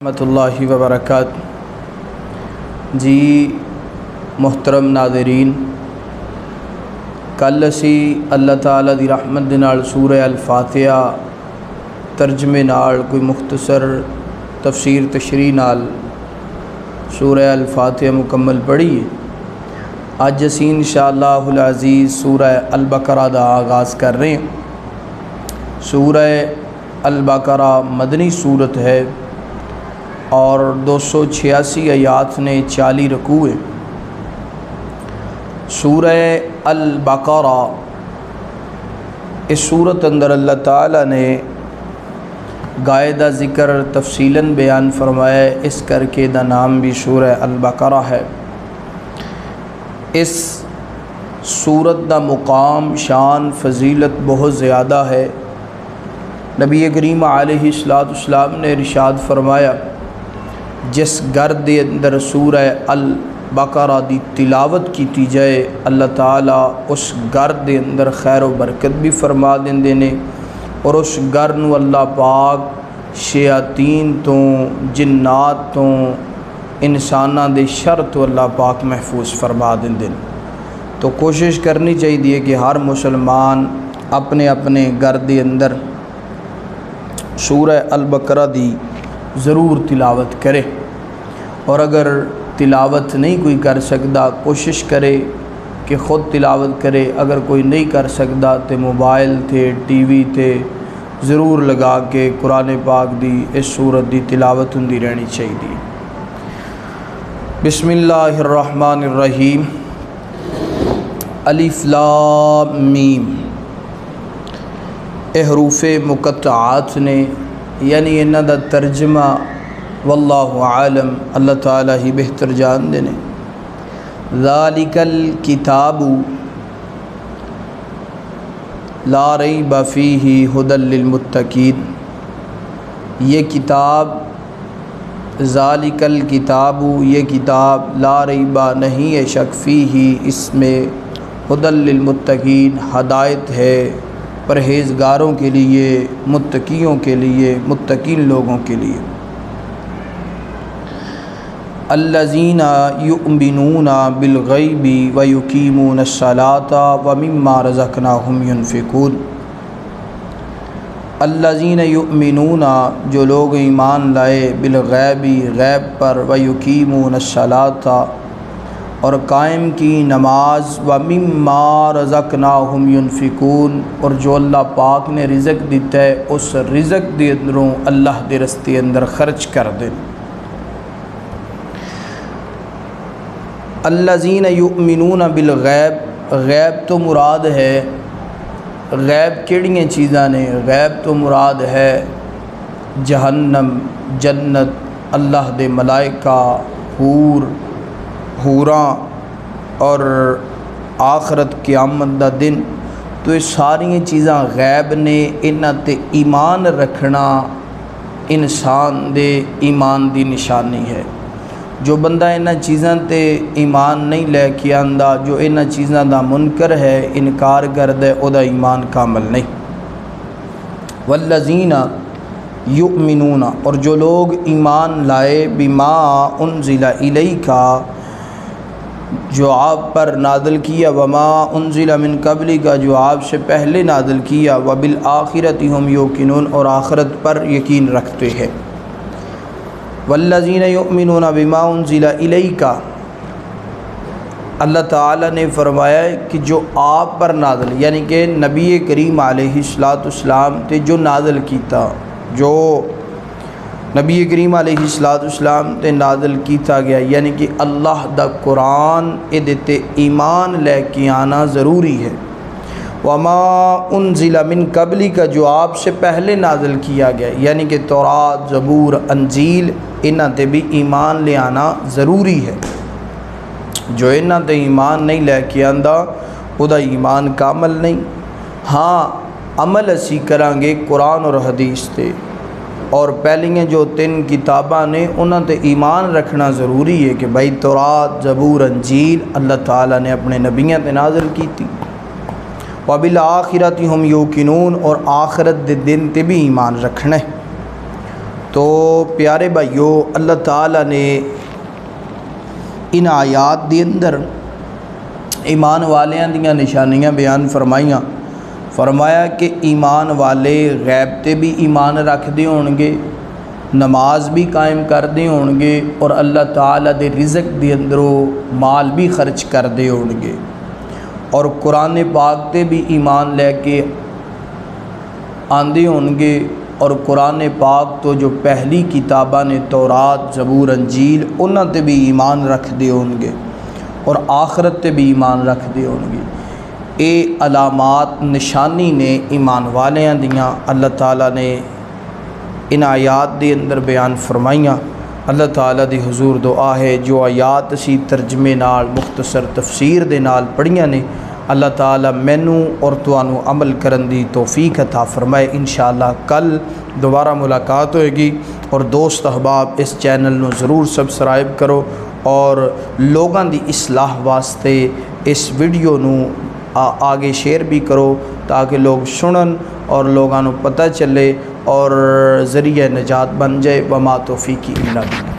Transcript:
رحمۃ اللہ وبرکاتہ۔ جی محترم ناظرین، کل اسی اللہ تعالیٰ دی رحمت دے نال سورہ الفاتحہ ترجمے نال کوئی مختصر تفسیر تشریح نال سورہ الفاتحہ مکمل پڑھی ہے۔ اج اسی انشاءاللہ العزیز سورہ البقرہ دا آغاز کر رہے ہیں۔ سورہ البقرہ مدنی صورت ہے اور 286 آیات نے 40 رکوع ہیں۔ سورہ البقرہ اس صورت اندر اللہ تعالیٰ نے قاعدہ ذکر تفصیلاً بیان فرمایا ہے، اس کر کے دا نام بھی سورہ البقرہ ہے۔ اس سورت دا مقام شان فضیلت بہت زیادہ ہے۔ نبی کریم علیہ السلام نے ارشاد فرمایا، جس گھر دے اندر سورہ البقرہ دی تلاوت کیتی جائے اللہ تعالیٰ اس گھر دے اندر خیر و برکت بھی فرما دیندے نے، اور اس گھر نو اللہ پاک شیاطین تو جنات تو انساناں دے شر تو اللہ پاک محفوظ فرما دیندے نے۔ تو کوشش کرنی چاہیے کہ ہر مسلمان اپنے اپنے گھر دے اندر سورہ البقرہ دی ضرور تلاوت کرے، اور اگر تلاوت نہیں کوئی کر سکتا کوشش کرے کہ خود تلاوت کرے۔ اگر کوئی نہیں کر سکتا تو موبائل تے ٹی وی تے ضرور لگا کے قرآن پاک دی اس سورت دی تلاوت ہوندی رہنی چاہیے۔ بسم اللہ الرحمن الرحیم۔ الف لام میم، اے حروف مقطعات نے، یعنی انہاں دا ترجمہ واللہ عالم اللہ تعالیٰ ہی بہتر جان دے نے۔ ذالک الکتاب لا ریب فیہ ھدی للمتقین، یہ کتاب ذالک الکتاب، یہ کتاب لا ریب نہیں ہے شک فیہ، اس میں ھدی للمتقین ہدایت ہے پرہیزگاروں کے لیے، متقیوں کے لیے، متقین لوگوں کے لیے۔ الذین یؤمنون بالغیب ویقیمون الصلاۃ ومما رزقناہم ینفقون۔ الذین یؤمنون، جو لوگ ایمان لائے، بالغیب غیب پر، ویقیمون الصلاۃ اور قائم کی نماز، ومما رزقناہم ینفقون اور جو اللہ پاک نے رزق دیتا ہے اس رزق دے اندروں اللہ دے رستے اندر خرچ کر دیں۔ الذین یؤمنون بالغیب، غیب تو مراد ہے، غیب کیڑیاں چیزاں نے؟ غیب تو مراد ہے جہنم، جنت، اللہ دے ملائکہ، حوراں اور آخرت قیامت دا دن۔ تو یہ ساری چیزاں غیب نے، انہاں تے ایمان رکھنا انسان دے ایمان دی نشانی ہے۔ جو بندہ انہاں چیزاں تے ایمان نہیں لے کے آندا، جو انہاں چیزاں دا منکر ہے، انکار کردا ہے، او دا ایمان کامل نہیں۔ والذین یؤمنون اور جو لوگ ایمان لائے، بما انزل الیک، جو آپ پر نازل کیا، وما انزل من قبلک، جو آپ سے پہلے نازل کیا، وبالآخرۃ ہم یوقنون اور آخرت پر یقین رکھتے ہیں۔ والذین یؤمنون بما انزل الیک، اللہ تعالیٰ نے فرمایا کہ جو آپ پر نازل، یعنی کہ نبی کریم علیہ السلام تے جو نازل کیتا، جو نبی کریم علیہ السلام تے نازل کیتا گیا، یعنی کہ اللہ دا قرآن ادے تے ایمان لے کے آنا ضروری ہے۔ وما انزل من قبلک، جو آپ سے پہلے نازل کیا گیا، یعنی کہ تورات، زبور، انجیل، انہاں تے بھی ایمان لے آنا ضروری ہے۔ جو انہاں تے ایمان نہیں لے کے آندا او دا ایمان کامل نہیں۔ ہاں عمل اسی کران گے قرآن اور حدیث تے، اور پہلیاں جو 3 کتاباں نے انہاں تے ایمان رکھنا ضروری ہے کہ بھائی تورات، زبور، انجیل اللہ تعالیٰ نے اپنے نبیوں تے نازل کی تھی۔ وبالآخرۃ ہم یوقنون اور آخرت دے دن تے بھی ایمان رکھنا ہے۔ تو پیارے بھائیو، اللہ تعالیٰ نے ان آیات دے اندر ایمان والیاں دیاں نشانیاں بیان فرمائیاں۔ فرمایا کہ ایمان والے غیب تے بھی ایمان رکھ دے ہونگے، نماز بھی قائم کر دے ہونگے، اور اللہ تعالیٰ دے رزق دے اندروں مال بھی خرچ کر دے ہونگے، اور قرآن پاک تے بھی ایمان لے کے آندے ہونگے، اور قرآن پاک تو جو پہلی کتاباں نے تورات، زبور، انجیل، انہاں تے بھی ایمان رکھ دے ہونگے، اور آخرت تے بھی ایمان رکھ دے ہونگے۔ اے علامات نشانی نے ایمان والیاں دیاں اللہ تعالیٰ نے ان آیات دے اندر بیان فرمائیاں۔ اللہ تعالیٰ دی حضور دعا ہے جو آیات اسی ترجمے نال مختصر تفسیر دے نال پڑھیاں نے، اللہ تعالیٰ مینوں اور تانوں عمل کرن دی توفیق عطا فرمائے۔ انشاءاللہ کل دوبارہ ملاقات ہوئے گی، اور دوست احباب اس چینل نو ضرور سبسکرائب کرو، اور لوگاں دی اصلاح واسطے اس ویڈیو نو آگے شیئر بھی کرو تاکہ لوگ سنن اور لوگاں نو پتہ چلے اور ذریعہ نجات بن جائے۔ وما توفیقی الا باللہ۔